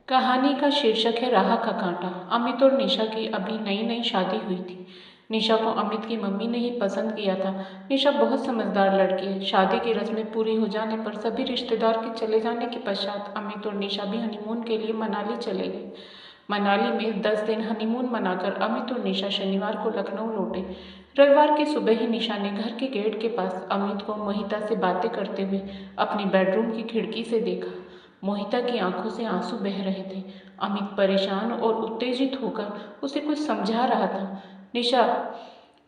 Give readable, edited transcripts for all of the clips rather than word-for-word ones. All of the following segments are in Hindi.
कहानी का शीर्षक है राह का कांटा। अमित और निशा की अभी नई नई शादी हुई थी। निशा को अमित की मम्मी ने ही पसंद किया था। निशा बहुत समझदार लड़की है। शादी की रस्में पूरी हो जाने पर सभी रिश्तेदार के चले जाने के पश्चात अमित और निशा भी हनीमून के लिए मनाली चले गए। मनाली में 10 दिन हनीमून मनाकर अमित और निशा शनिवार को लखनऊ लौटे। रविवार की सुबह ही निशा ने घर के गेट के पास अमित को मोहिता से बातें करते हुए अपनी बेडरूम की खिड़की से देखा। मोहिता की आंखों से आंसू बह रहे थे। अमित परेशान और उत्तेजित होकर उसे कुछ समझा रहा था। निशा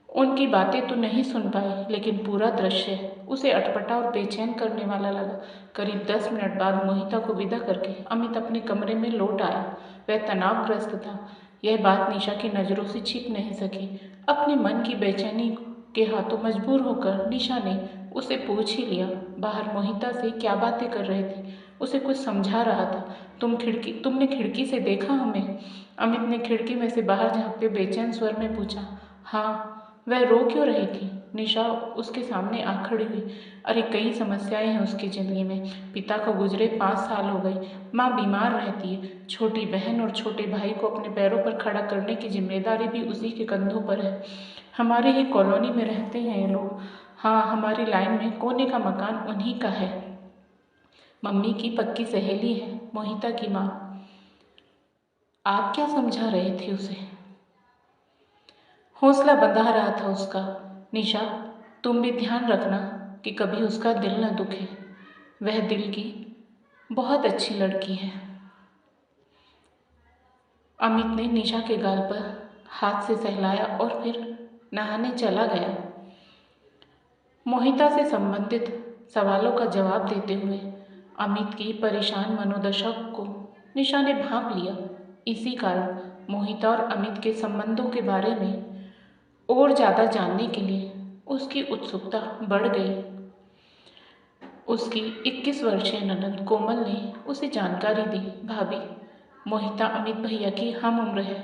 उनकी बातें तो नहीं सुन पाई, लेकिन पूरा दृश्य उसे अटपटा और बेचैन करने वाला लगा। करीब 10 मिनट बाद मोहिता को विदा करके अमित अपने कमरे में लौट आया। वह तनावग्रस्त था। यह बात निशा की नज़रों से छिप नहीं सकी। अपने मन की बेचैनी के हाथों मजबूर होकर निशा ने उसे पूछ ही लिया, बाहर मोहिता से क्या बातें कर रहे थे। उसे कुछ समझा रहा था। तुमने खिड़की से देखा हमें? अमित ने खिड़की में से बाहर झांकते बेचैन स्वर में पूछा। हाँ। वह रो क्यों रही थी? निशा उसके सामने आ खड़ी हुई। अरे कई समस्याएं हैं उसकी जिंदगी में। पिता को गुजरे 5 साल हो गए। माँ बीमार रहती है। छोटी बहन और छोटे भाई को अपने पैरों पर खड़ा करने की जिम्मेदारी भी उसी के कंधों पर है। हमारे ही कॉलोनी में रहते हैं ये लोग। हाँ, हमारी लाइन में कोने का मकान उन्हीं का है। मम्मी की पक्की सहेली है मोहिता की माँ। आप क्या समझा रहे थे उसे? हौसला बंधा रहा था उसका। निशा, तुम भी ध्यान रखना कि कभी उसका दिल न दुखे। वह दिल की बहुत अच्छी लड़की है। अमित ने निशा के गाल पर हाथ से सहलाया और फिर नहाने चला गया। मोहिता से संबंधित सवालों का जवाब देते हुए अमित की परेशान मनोदशा को निशा ने भांप लिया। इसी कारण मोहिता और अमित के संबंधों के बारे में और ज़्यादा जानने के लिए उसकी उत्सुकता बढ़ गई। उसकी 21 वर्षीय ननद कोमल ने उसे जानकारी दी। भाभी, मोहिता अमित भैया की हम उम्र है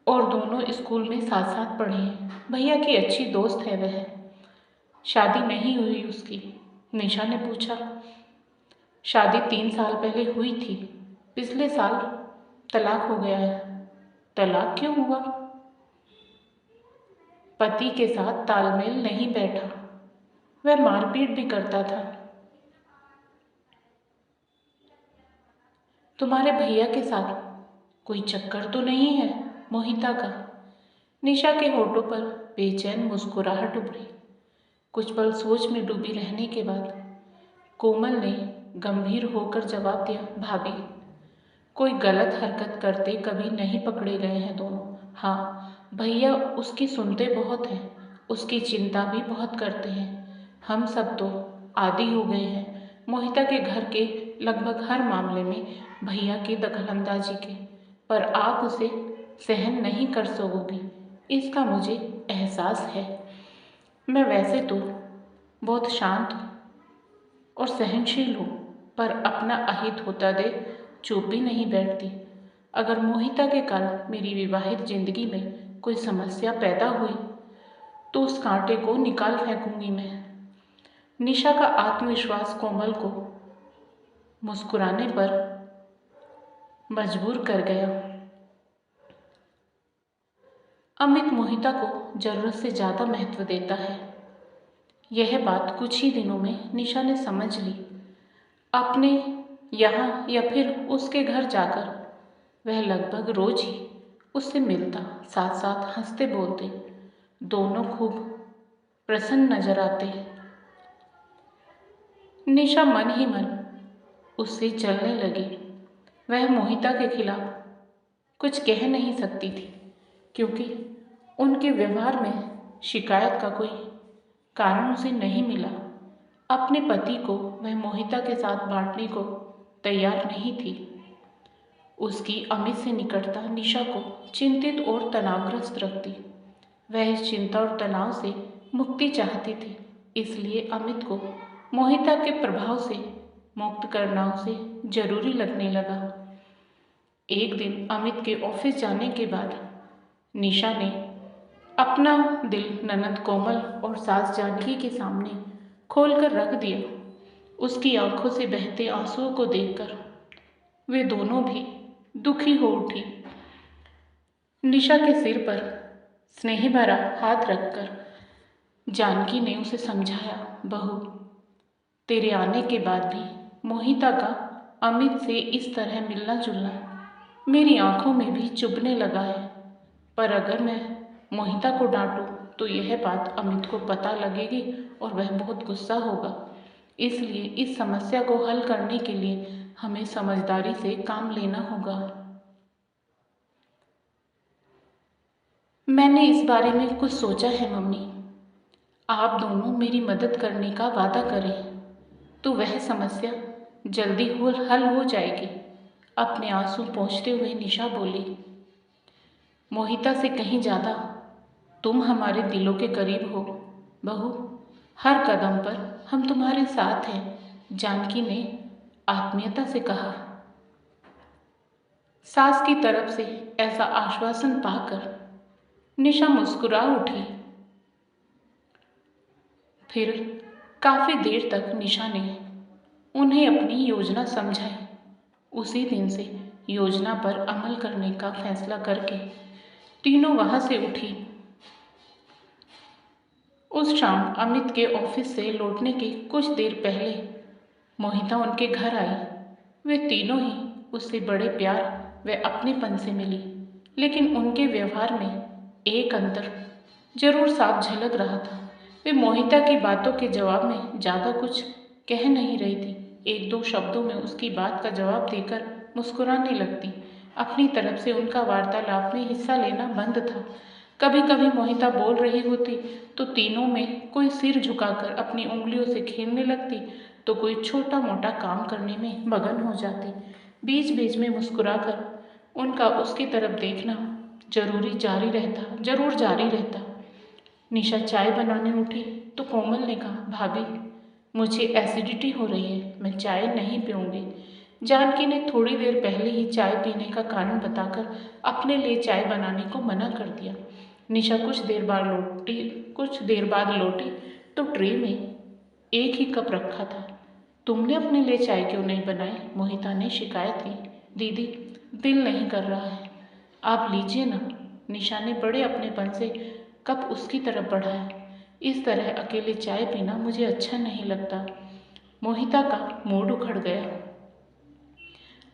और दोनों स्कूल में साथ साथ पढ़े हैं। भैया की अच्छी दोस्त है वह। शादी नहीं हुई उसकी? निशा ने पूछा। शादी 3 साल पहले हुई थी। पिछले साल तलाक हो गया है। तलाक क्यों हुआ? पति के साथ तालमेल नहीं बैठा। वह मारपीट भी करता था। तुम्हारे भैया के साथ कोई चक्कर तो नहीं है मोहिता का? निशा के होठों पर बेचैन मुस्कुराहट उभरी। कुछ पल सोच में डूबी रहने के बाद कोमल ने गंभीर होकर जवाब दिया। भाभी, कोई गलत हरकत करते कभी नहीं पकड़े गए हैं दोनों। हाँ, भैया उसकी सुनते बहुत हैं, उसकी चिंता भी बहुत करते हैं। हम सब तो आदी हो गए हैं मोहिता के घर के लगभग हर मामले में भैया की दखलंदाजी के। पर आप उसे सहन नहीं कर सकोगी, इसका मुझे एहसास है। मैं वैसे तो बहुत शांत और सहनशील हूँ, पर अपना अहित होता देख चुप भी नहीं बैठती। अगर मोहिता के कारण मेरी विवाहित जिंदगी में कोई समस्या पैदा हुई तो उस कांटे को निकाल फेंकूंगी मैं। निशा का आत्मविश्वास कोमल को मुस्कुराने पर मजबूर कर गया। अमित मोहिता को जरूरत से ज़्यादा महत्व देता है। यह बात कुछ ही दिनों में निशा ने समझ ली। अपने यहाँ या फिर उसके घर जाकर वह लगभग रोज ही उससे मिलता, साथ साथ हंसते बोलते। दोनों खूब प्रसन्न नजर आते। निशा मन ही मन उससे जलने लगी। वह मोहिता के खिलाफ कुछ कह नहीं सकती थी, क्योंकि उनके व्यवहार में शिकायत का कोई कारण उसे नहीं मिला। अपने पति को वह मोहिता के साथ बांटने को तैयार नहीं थी। उसकी अमित से निकटता निशा को चिंतित और तनावग्रस्त रखती। वह इस चिंता और तनाव से मुक्ति चाहती थी, इसलिए अमित को मोहिता के प्रभाव से मुक्त करना उसे जरूरी लगने लगा। एक दिन अमित के ऑफिस जाने के बाद निशा ने अपना दिल ननद कोमल और सास जानकी के सामने खोलकर रख दिया। उसकी आंखों से बहते आंसुओं को देखकर वे दोनों भी दुखी हो उठी। निशा के सिर पर स्नेह भरा हाथ रखकर जानकी ने उसे समझाया, बहू, तेरे आने के बाद भी मोहिता का अमित से इस तरह मिलना जुलना मेरी आंखों में भी चुभने लगा है। पर अगर मैं मोहिता को डांटूं तो यह बात अमित को पता लगेगी और वह बहुत गुस्सा होगा। इसलिए इस समस्या को हल करने के लिए हमें समझदारी से काम लेना होगा। मैंने इस बारे में कुछ सोचा है मम्मी। आप दोनों मेरी मदद करने का वादा करें तो वह समस्या जल्दी हल हो जाएगी। अपने आंसू पोंछते हुए निशा बोली, मोहिता से कहीं ज़्यादा तुम हमारे दिलों के करीब हो बहू। हर कदम पर हम तुम्हारे साथ हैं, जानकी ने आत्मीयता से कहा। सास की तरफ से ऐसा आश्वासन पाकर निशा मुस्कुरा उठी। फिर काफ़ी देर तक निशा ने उन्हें अपनी योजना समझाई। उसी दिन से योजना पर अमल करने का फैसला करके तीनों वहाँ से उठी। उस शाम अमित के ऑफिस से लौटने के कुछ देर पहले मोहिता उनके घर आई। वे तीनों ही उससे बड़े प्यार व अपनेपन से मिली, लेकिन उनके व्यवहार में एक अंतर जरूर साफ झलक रहा था। वे मोहिता की बातों के जवाब में ज़्यादा कुछ कह नहीं रही थी। एक दो शब्दों में उसकी बात का जवाब देकर मुस्कुराने लगती। अपनी तरफ से उनका वार्तालाप में हिस्सा लेना बंद था। कभी कभी मोहिता बोल रही होती तो तीनों में कोई सिर झुकाकर अपनी उंगलियों से खेलने लगती, तो कोई छोटा मोटा काम करने में मगन हो जाती। बीच बीच में मुस्कुराकर उनका उसकी तरफ देखना जरूर जारी रहता। निशा चाय बनाने उठी तो कोमल ने कहा, भाभी, मुझे एसिडिटी हो रही है, मैं चाय नहीं पीऊँगी। जानकी ने थोड़ी देर पहले ही चाय पीने का कारण बताकर अपने लिए चाय बनाने को मना कर दिया। निशा कुछ देर बाद लौटी तो ट्रे में एक ही कप रखा था। तुमने अपने लिए चाय क्यों नहीं बनाई? मोहिता ने शिकायत की। दीदी, दिल नहीं कर रहा है, आप लीजिए ना। निशा ने बड़े अपनेपन से कप उसकी तरफ बढ़ाया। इस तरह अकेले चाय पीना मुझे अच्छा नहीं लगता। मोहिता का मूड उखड़ गया।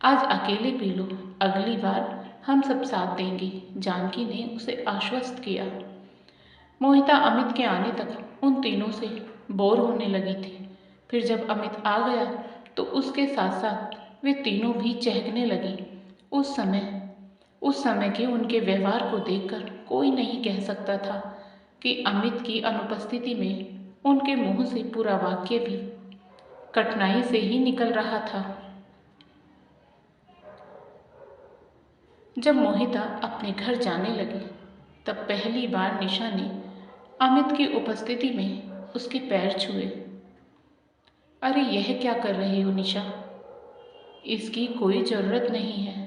आज अकेले पी लो, अगली बार हम सब साथ देंगे, जानकी ने उसे आश्वस्त किया। मोहिता अमित के आने तक उन तीनों से बोर होने लगी थी। फिर जब अमित आ गया तो उसके साथ साथ वे तीनों भी चहकने लगी। उस समय के उनके व्यवहार को देखकर कोई नहीं कह सकता था कि अमित की अनुपस्थिति में उनके मुंह से पूरा वाक्य भी कठिनाई से ही निकल रहा था। जब मोहिता अपने घर जाने लगी तब पहली बार निशा ने अमित की उपस्थिति में उसके पैर छुए। अरे यह क्या कर रही हो निशा? इसकी कोई ज़रूरत नहीं है।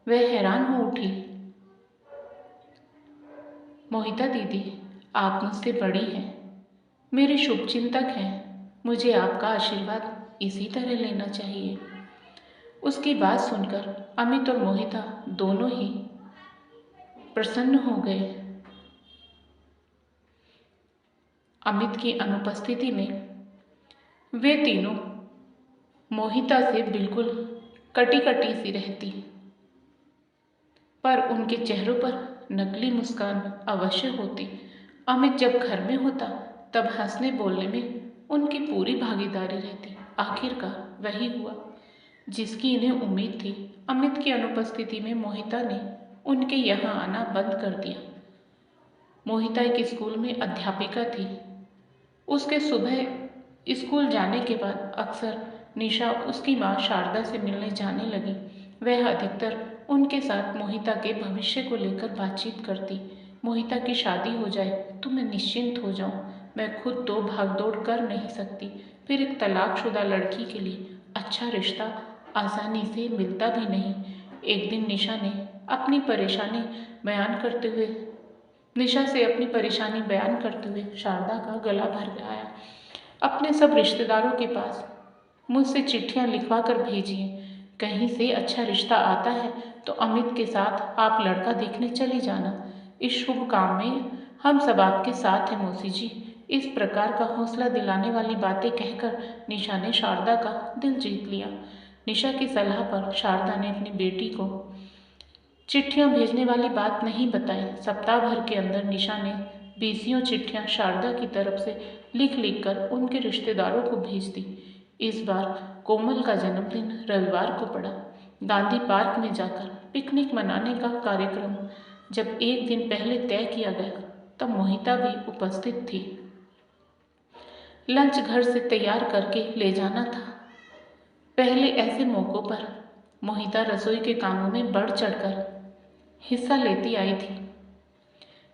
वह हैरान हो उठी। मोहिता दीदी, आप मुझसे बड़ी हैं, मेरे शुभचिंतक हैं, मुझे आपका आशीर्वाद इसी तरह लेना चाहिए। उसकी बात सुनकर अमित और मोहिता दोनों ही प्रसन्न हो गए। अमित की अनुपस्थिति में वे तीनों मोहिता से बिल्कुल कटी कटी सी रहती, पर उनके चेहरों पर नकली मुस्कान अवश्य होती। अमित जब घर में होता तब हंसने बोलने में उनकी पूरी भागीदारी रहती। आखिरकार वही हुआ जिसकी इन्हें उम्मीद थी। अमित की अनुपस्थिति में मोहिता ने उनके यहाँ आना बंद कर दिया। मोहिता एक स्कूल में अध्यापिका थी। उसके सुबह स्कूल जाने के बाद अक्सर निशा उसकी माँ शारदा से मिलने जाने लगी। वह अधिकतर उनके साथ मोहिता के भविष्य को लेकर बातचीत करती। मोहिता की शादी हो जाए तो मैं निश्चिंत हो जाऊं, मैं खुद तो भागदौड़ कर नहीं सकती। फिर एक तलाकशुदा लड़की के लिए अच्छा रिश्ता आसानी से मिलता भी नहीं। एक दिन निशा से अपनी परेशानी बयान करते हुए शारदा का गला भर आया। अपने सब रिश्तेदारों के पास मुझसे चिट्ठियां लिखवा कर भेजिए, कहीं से अच्छा रिश्ता आता है तो अमित के साथ आप लड़का देखने चली जाना। इस शुभ काम में हम सब आपके साथ हैं मौसी जी। इस प्रकार का हौसला दिलाने वाली बातें कहकर निशा ने शारदा का दिल जीत लिया। निशा की सलाह पर शारदा ने अपनी बेटी को चिट्ठियां भेजने वाली बात नहीं बताई। सप्ताह भर के अंदर निशा ने 20 चिट्ठियां शारदा की तरफ से लिख लिख कर उनके रिश्तेदारों को भेज दी। इस बार कोमल का जन्मदिन रविवार को पड़ा। गांधी पार्क में जाकर पिकनिक मनाने का कार्यक्रम जब एक दिन पहले तय किया गया तब मोहिता भी उपस्थित थी। लंच घर से तैयार करके ले जाना था। पहले ऐसे मौक़ों पर मोहिता रसोई के कामों में बढ़ चढ़कर हिस्सा लेती आई थी,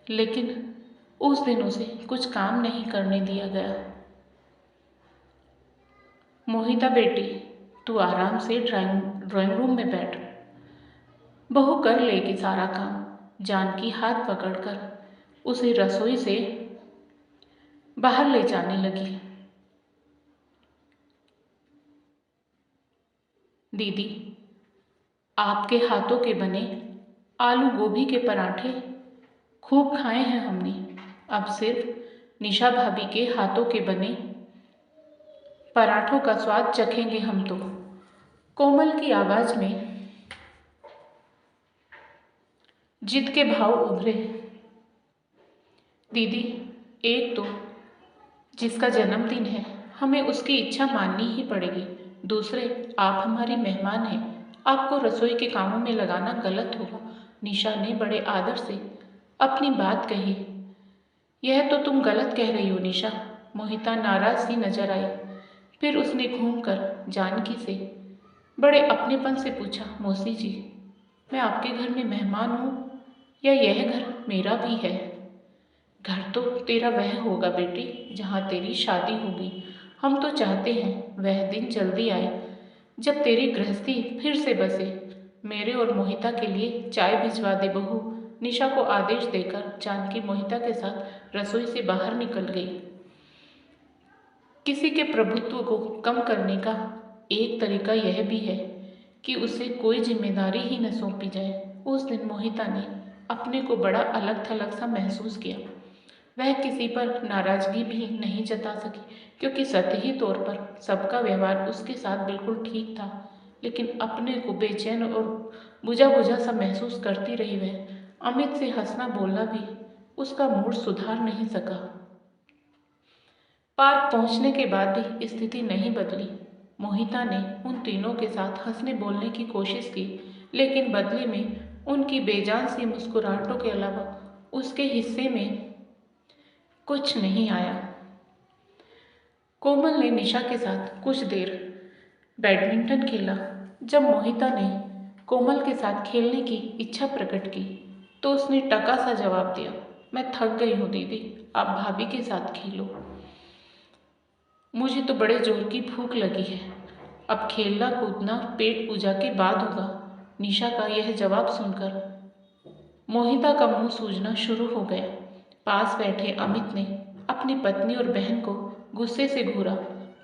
लेकिन उस दिन उसे कुछ काम नहीं करने दिया गया। मोहिता बेटी, तू आराम से ड्राइंग रूम में बैठ, बहू कर लेगी सारा काम। जानकी हाथ पकड़कर उसे रसोई से बाहर ले जाने लगी। दीदी, आपके हाथों के बने आलू गोभी के पराठे खूब खाए हैं हमने। अब सिर्फ निशा भाभी के हाथों के बने पराठों का स्वाद चखेंगे हम तो। कोमल की आवाज में जिद के भाव उभरे। दीदी, एक तो जिसका जन्मदिन है हमें उसकी इच्छा माननी ही पड़ेगी। दूसरे, आप हमारी मेहमान हैं, आपको रसोई के कामों में लगाना गलत होगा। निशा ने बड़े आदर से अपनी बात कही। यह तो तुम गलत कह रही हो निशा। मोहिता नाराज सी नजर आई। फिर उसने घूमकर जानकी से बड़े अपनेपन से पूछा, मौसी जी, मैं आपके घर में मेहमान हूँ या यह घर मेरा भी है? घर तो तेरा वह होगा बेटी जहाँ तेरी शादी होगी। हम तो चाहते हैं वह दिन जल्दी आए जब तेरी गृहस्थी फिर से बसे। मेरे और मोहिता के लिए चाय भिजवा दे बहू। निशा को आदेश देकर जानकी मोहिता के साथ रसोई से बाहर निकल गई। किसी के प्रभुत्व को कम करने का एक तरीका यह भी है कि उसे कोई जिम्मेदारी ही न सौंपी जाए। उस दिन मोहिता ने अपने को बड़ा अलग थलग सा महसूस किया। वह किसी पर नाराजगी भी नहीं जता सकी क्योंकि सतही तौर पर सबका व्यवहार उसके साथ बिल्कुल ठीक था, लेकिन अपने को बेचैन और बुझा बुझा सा महसूस करती रही। वह अमित से हंसना बोलना भी उसका मूड सुधार नहीं सका। पार्क पहुंचने के बाद भी स्थिति नहीं बदली। मोहिता ने उन तीनों के साथ हंसने बोलने की कोशिश की, लेकिन बदले में उनकी बेजान सी मुस्कुराहटों के अलावा उसके हिस्से में कुछ नहीं आया। कोमल ने निशा के साथ कुछ देर बैडमिंटन खेला। जब मोहिता ने कोमल के साथ खेलने की इच्छा प्रकट की तो उसने टका सा जवाब दिया, मैं थक गई हूँ दीदी, आप भाभी के साथ खेलो। मुझे तो बड़े जोर की भूख लगी है। अब खेलना कूदना पेट पूजा के बाद होगा। निशा का यह जवाब सुनकर मोहिता का मुंह सूजना शुरू हो गया। पास बैठे अमित ने अपनी पत्नी और बहन को गुस्से से घूरा,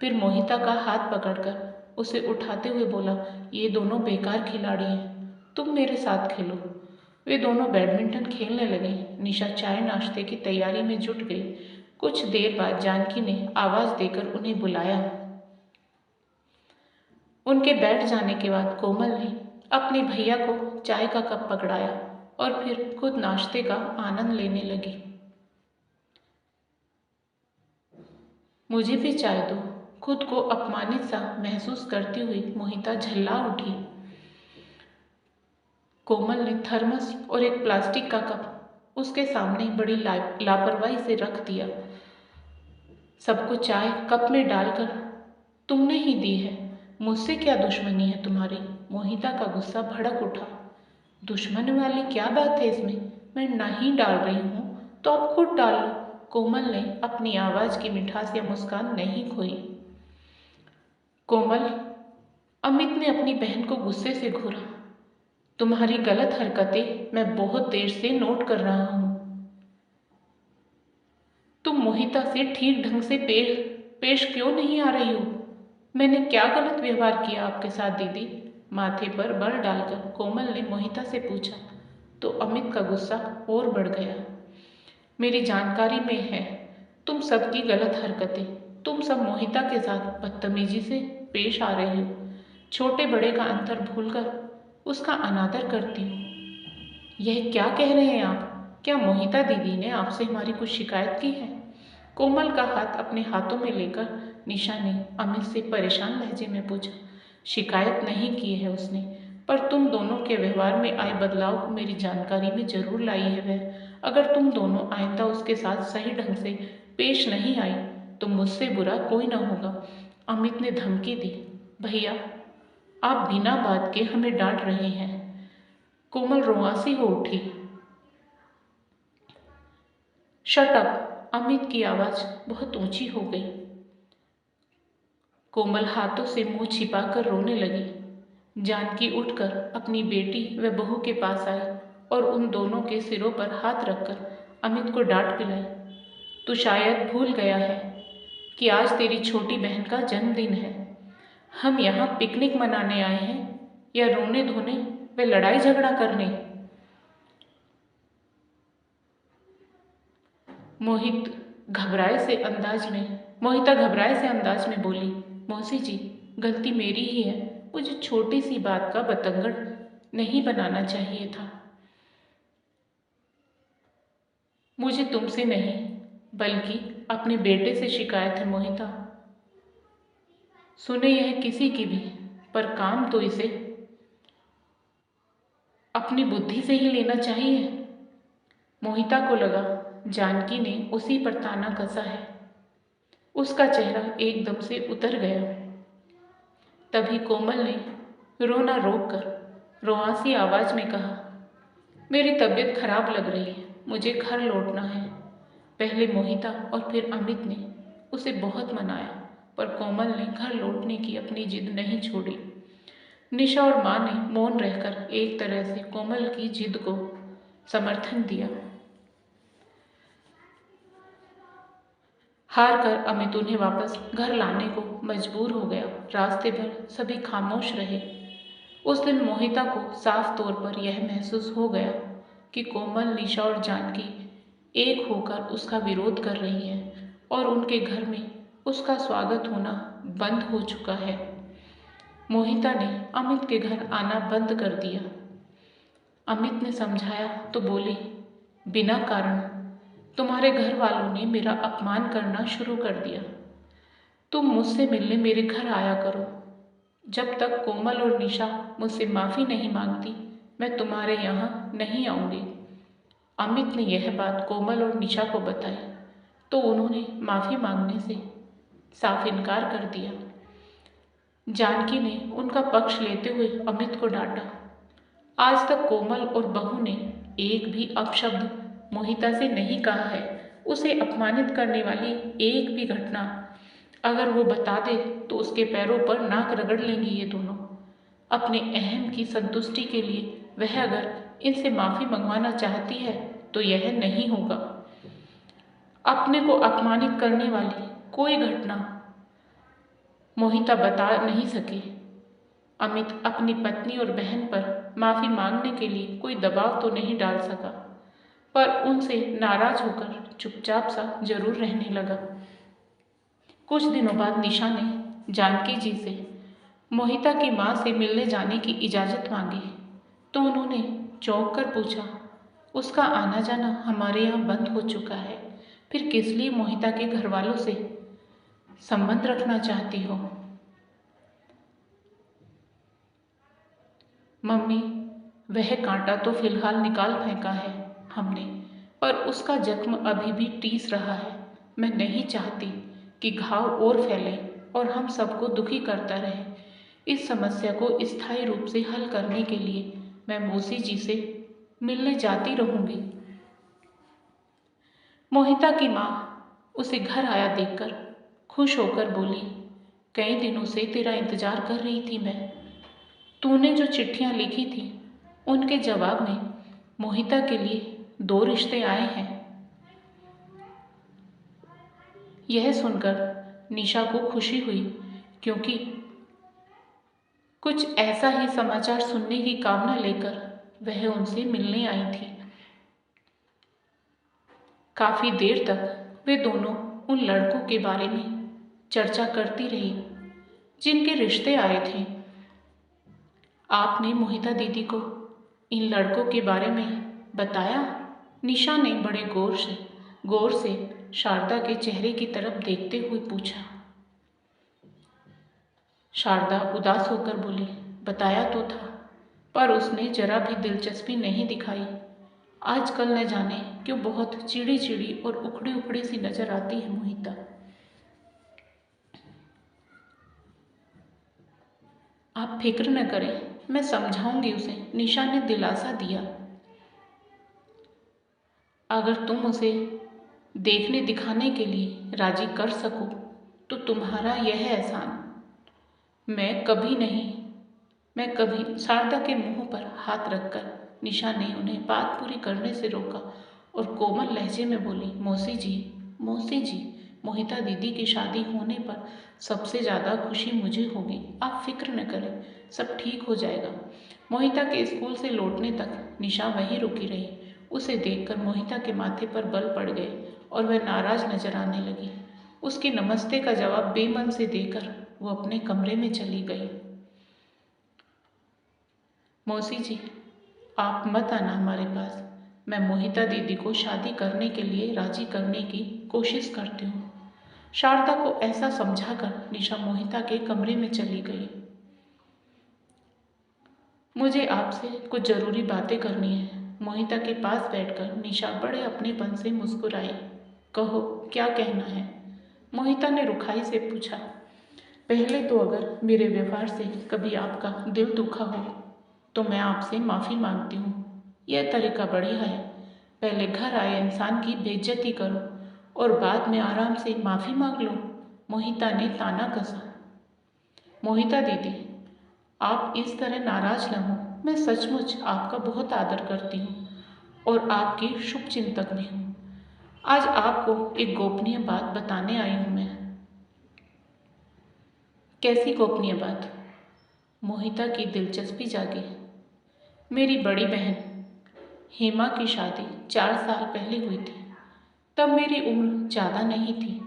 फिर मोहिता का हाथ पकड़कर उसे उठाते हुए बोला, ये दोनों बेकार खिलाड़ी हैं, तुम मेरे साथ खेलो। वे दोनों बैडमिंटन खेलने लगे। निशा चाय नाश्ते की तैयारी में जुट गई। कुछ देर बाद जानकी ने आवाज देकर उन्हें बुलाया। उनके बैठ जाने के बाद कोमल ने अपने भैया को चाय का कप पकड़ाया और फिर खुद नाश्ते का आनंद लेने लगी। मुझे भी चाय दो, खुद को अपमानित सा महसूस करती हुई मोहिता झल्ला उठी। कोमल ने थर्मस और एक प्लास्टिक का कप उसके सामने बड़ी लापरवाही से रख दिया। सबको चाय कप में डालकर तुमने ही दी है, मुझसे क्या दुश्मनी है तुम्हारी? मोहिता का गुस्सा भड़क उठा। दुश्मन वाली क्या बात है इसमें? मैं नहीं डाल रही हूँ तो आप खुद डाल लो। कोमल ने अपनी आवाज की मिठास या मुस्कान नहीं खोई। कोमल, अमित ने अपनी बहन को गुस्से से घूरा। तुम्हारी गलत हरकतें मैं बहुत देर से नोट कर रहा हूँ। तुम मोहिता से ठीक ढंग से पेश क्यों नहीं आ रही हो? मैंने क्या गलत व्यवहार किया आपके साथ दीदी? माथे पर बल डालकर कोमल ने मोहिता से पूछा तो अमित का गुस्सा और बढ़ गया। मेरी जानकारी में है तुम सबकी गलत हरकतें। तुम सब मोहिता के साथ बदतमीजी से पेश आ रही हो। छोटे बड़े का अंतर भूलकर उसका अनादर करती हो। यह क्या कह रहे हैं आप? क्या मोहिता दीदी ने आपसे हमारी कुछ शिकायत की है? कोमल का हाथ अपने हाथों में लेकर निशा ने अमित से परेशान लहजे में पूछा। शिकायत नहीं की है उसने, पर तुम दोनों के व्यवहार में आए बदलाव को मेरी जानकारी में जरूर लाई है वह। अगर तुम दोनों आइंदा उसके साथ सही ढंग से पेश नहीं आई तो मुझसे बुरा कोई ना होगा। अमित ने धमकी दी। भैया, आप बिना बात के हमें डांट रहे हैं। कोमल रुआंसी हो उठी। Shut up! अमित की आवाज बहुत ऊंची हो गई। कोमल हाथों से मुंह छिपाकर रोने लगी। जानकी उठकर अपनी बेटी व बहू के पास आई और उन दोनों के सिरों पर हाथ रखकर अमित को डांट पिलाई। तू शायद भूल गया है कि आज तेरी छोटी बहन का जन्मदिन है। हम यहाँ पिकनिक मनाने आए हैं या रोने धोने व लड़ाई झगड़ा करने? मोहिता घबराए से अंदाज में बोली। मौसी जी, गलती मेरी ही है। मुझे छोटी सी बात का बतंगड़ नहीं बनाना चाहिए था। मुझे तुमसे नहीं बल्कि अपने बेटे से शिकायत है मोहिता। सुने यह किसी की भी, पर काम तो इसे अपनी बुद्धि से ही लेना चाहिए। मोहिता को लगा जानकी ने उसी पर ताना कसा है। उसका चेहरा एकदम से उतर गया। तभी कोमल ने रोना रोककर रुआंसी आवाज में कहा, मेरी तबीयत खराब लग रही है, मुझे घर लौटना है। पहले मोहिता और फिर अमित ने उसे बहुत मनाया, पर कोमल ने घर लौटने की अपनी जिद नहीं छोड़ी। निशा और माँ ने मौन रहकर एक तरह से कोमल की जिद को समर्थन दिया। हार कर अमित उन्हें वापस घर लाने को मजबूर हो गया। रास्ते भर सभी खामोश रहे। उस दिन मोहिता को साफ तौर पर यह महसूस हो गया कि कोमल, निशा और जानकी एक होकर उसका विरोध कर रही हैं और उनके घर में उसका स्वागत होना बंद हो चुका है। मोहिता ने अमित के घर आना बंद कर दिया। अमित ने समझाया तो बोली, बिना कारण तुम्हारे घर वालों ने मेरा अपमान करना शुरू कर दिया। तुम मुझसे मिलने मेरे घर आया करो। जब तक कोमल और निशा मुझसे माफ़ी नहीं मांगती, मैं तुम्हारे यहाँ नहीं आऊँगी। अमित ने यह बात कोमल और निशा को बताई तो उन्होंने माफ़ी मांगने से साफ इनकार कर दिया। जानकी ने उनका पक्ष लेते हुए अमित को डांटा। आज तक कोमल और बहू ने एक भी अपशब्द मोहिता से नहीं कहा है। उसे अपमानित करने वाली एक भी घटना अगर वो बता दे तो उसके पैरों पर नाक रगड़ लेंगी ये दोनों। अपने अहम की संतुष्टि के लिए वह अगर इनसे माफ़ी मंगवाना चाहती है तो यह नहीं होगा। अपने को अपमानित करने वाली कोई घटना मोहिता बता नहीं सकी। अमित अपनी पत्नी और बहन पर माफ़ी मांगने के लिए कोई दबाव तो नहीं डाल सका, पर उनसे नाराज होकर चुपचाप सा जरूर रहने लगा। कुछ दिनों बाद निशा ने जानकी जी से मोहिता की माँ से मिलने जाने की इजाज़त मांगी तो उन्होंने चौंक कर पूछा, उसका आना जाना हमारे यहाँ बंद हो चुका है, फिर किस लिए मोहिता के घर वालों से संबंध रखना चाहती हो? मम्मी, वह कांटा तो फिलहाल निकाल फेंका है हमने, पर उसका जख्म अभी भी टीस रहा है। मैं नहीं चाहती कि घाव और फैले और हम सबको दुखी करता रहे। इस समस्या को स्थायी रूप से हल करने के लिए मैं मौसी जी से मिलने जाती रहूँगी। मोहिता की माँ उसे घर आया देखकर खुश होकर बोली, कई दिनों से तेरा इंतजार कर रही थी मैं। तूने जो चिट्ठियाँ लिखी थी उनके जवाब में मोहिता के लिए 2 रिश्ते आए हैं। यह सुनकर निशा को खुशी हुई क्योंकि कुछ ऐसा ही समाचार सुनने की कामना लेकर वह उनसे मिलने आई थी। काफी देर तक वे दोनों उन लड़कों के बारे में चर्चा करती रही जिनके रिश्ते आए थे। आपने मोहिता दीदी को इन लड़कों के बारे में बताया? निशा ने बड़े गौर से शारदा के चेहरे की तरफ देखते हुए पूछा। शारदा उदास होकर बोली, बताया तो था, पर उसने जरा भी दिलचस्पी नहीं दिखाई। आजकल न जाने क्यों बहुत चिड़ी चिड़ी और उखड़ी उखड़ी सी नजर आती है मोहिता। आप फिक्र न करें, मैं समझाऊंगी उसे, निशा ने दिलासा दिया। अगर तुम उसे देखने दिखाने के लिए राजी कर सको तो तुम्हारा यह एहसान मैं कभी। शारदा के मुंह पर हाथ रखकर निशा ने उन्हें बात पूरी करने से रोका और कोमल लहजे में बोली, मौसी जी, मोहिता दीदी की शादी होने पर सबसे ज़्यादा खुशी मुझे होगी। आप फिक्र न करें, सब ठीक हो जाएगा। मोहिता के स्कूल से लौटने तक निशा वहीं रुकी रही। उसे देखकर मोहिता के माथे पर बल पड़ गए और वह नाराज नजर आने लगी। उसके नमस्ते का जवाब बेमन से देकर वो अपने कमरे में चली गई। मौसी जी, आप मत आना हमारे पास। मैं मोहिता दीदी को शादी करने के लिए राजी करने की कोशिश करती हूँ। शारदा को ऐसा समझाकर निशा मोहिता के कमरे में चली गई। मुझे आपसे कुछ जरूरी बातें करनी है। मोहिता के पास बैठकर निशा बड़े अपनेपन से मुस्कुराई। कहो, क्या कहना है? मोहिता ने रुखाई से पूछा। पहले तो अगर मेरे व्यवहार से कभी आपका दिल दुखा हो तो मैं आपसे माफ़ी मांगती हूँ। यह तरीका बढ़िया है। पहले घर आए इंसान की बेइज्जती करो और बाद में आराम से माफ़ी मांग लो। मोहिता ने ताना कसा। मोहिता दीदी, आप इस तरह नाराज न हो। मैं सचमुच आपका बहुत आदर करती हूँ और आपकी शुभचिंतक भी हूँ। आज आपको एक गोपनीय बात बताने आई हूँ मैं। कैसी गोपनीय बात? मोहिता की दिलचस्पी जागी। मेरी बड़ी बहन हेमा की शादी 4 साल पहले हुई थी। तब मेरी उम्र ज़्यादा नहीं थी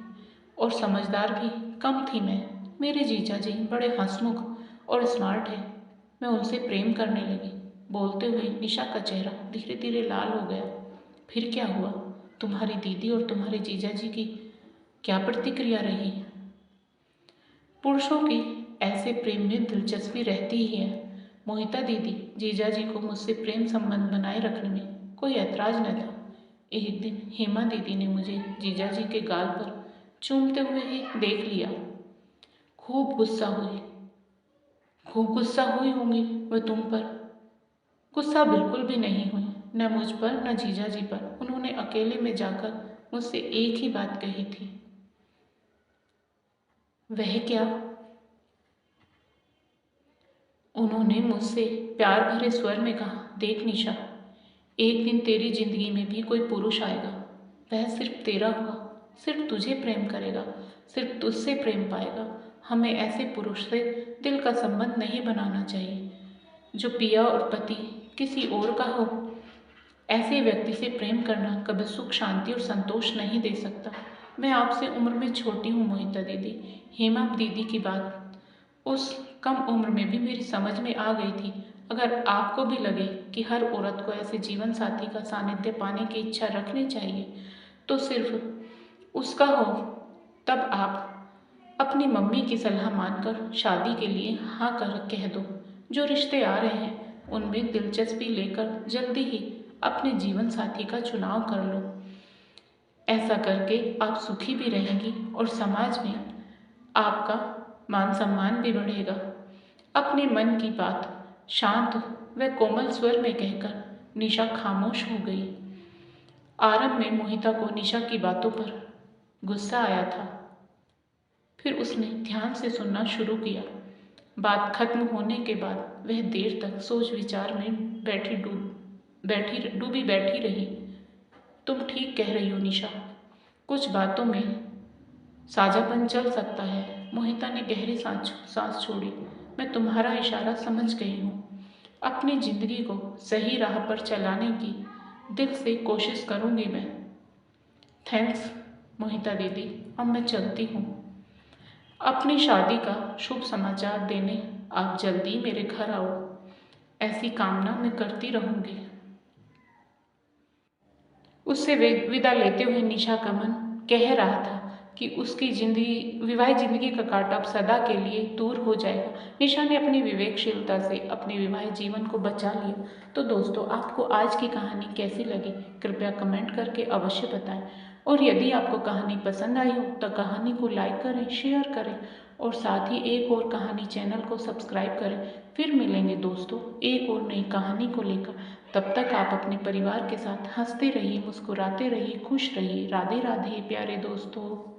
और समझदार भी कम थी मैं। मेरे जीजा जी बड़े हंसमुख और स्मार्ट हैं। मैं उनसे प्रेम करने लगी। बोलते हुए निशा का चेहरा धीरे धीरे लाल हो गया। फिर क्या हुआ? तुम्हारी दीदी और तुम्हारे जीजा जी की क्या प्रतिक्रिया रही? पुरुषों की ऐसे प्रेम में दिलचस्पी रहती ही है। मोहिता दीदी जीजा जी को मुझसे प्रेम संबंध बनाए रखने में कोई ऐतराज न था। एक दिन हेमा दीदी ने मुझे जीजा जी के गाल पर चूमते हुए ही देख लिया। खूब गुस्सा हुई होंगी वह तुम पर। गुस्सा बिल्कुल भी नहीं हुई, न मुझ पर न जीजा जी पर। उन्होंने अकेले में जाकर मुझसे एक ही बात कही थी। वह क्या? उन्होंने मुझसे प्यार भरे स्वर में कहा, देख निशा, एक दिन तेरी जिंदगी में भी कोई पुरुष आएगा। वह सिर्फ तेरा होगा, सिर्फ तुझे प्रेम करेगा, सिर्फ तुझसे प्रेम पाएगा। हमें ऐसे पुरुष से दिल का संबंध नहीं बनाना चाहिए जो पिया और पति किसी और का हो। ऐसे व्यक्ति से प्रेम करना कभी सुख, शांति और संतोष नहीं दे सकता। मैं आपसे उम्र में छोटी हूँ मोहिता दीदी। हेमा दीदी की बात उस कम उम्र में भी मेरी समझ में आ गई थी। अगर आपको भी लगे कि हर औरत को ऐसे जीवन साथी का सानिध्य पाने की इच्छा रखनी चाहिए तो सिर्फ उसका हो, तब आप अपनी मम्मी की सलाह मानकर शादी के लिए हाँ कर कह दो। जो रिश्ते आ रहे हैं उनमें दिलचस्पी लेकर जल्दी ही अपने जीवन साथी का चुनाव कर लो। ऐसा करके आप सुखी भी रहेंगी और समाज में आपका मान सम्मान भी बढ़ेगा। अपने मन की बात शांत व कोमल स्वर में कहकर निशा खामोश हो गई। आरंभ में मोहिता को निशा की बातों पर गुस्सा आया था, फिर उसने ध्यान से सुनना शुरू किया। बात खत्म होने के बाद वह देर तक सोच विचार में डूबी बैठी रही। तुम ठीक कह रही हो निशा, कुछ बातों में साझापन चल सकता है। मोहिता ने गहरी सांस छोड़ी। मैं तुम्हारा इशारा समझ गई हूँ। अपनी ज़िंदगी को सही राह पर चलाने की दिल से कोशिश करूँगी मैं। थैंक्स मोहिता दीदी, अब मैं चलती हूँ। अपनी शादी का शुभ समाचार देने आप जल्दी मेरे घर आओ, ऐसी कामना मैं करती रहूँगी। उससे विदा लेते हुए निशा का मन कह रहा था कि उसकी जिंदगी, विवाहित जिंदगी का कांटा अब सदा के लिए दूर हो जाएगा। निशा ने अपनी विवेकशीलता से अपने विवाहित जीवन को बचा लिया। तो दोस्तों, आपको आज की कहानी कैसी लगी कृपया कमेंट करके अवश्य बताएं। और यदि आपको कहानी पसंद आई हो तो कहानी को लाइक करें, शेयर करें और साथ ही एक और कहानी चैनल को सब्सक्राइब करें। फिर मिलेंगे दोस्तों एक और नई कहानी को लेकर। तब तक आप अपने परिवार के साथ हंसते रहिए, मुस्कुराते रहिए, खुश रहिए। राधे राधे प्यारे दोस्तों।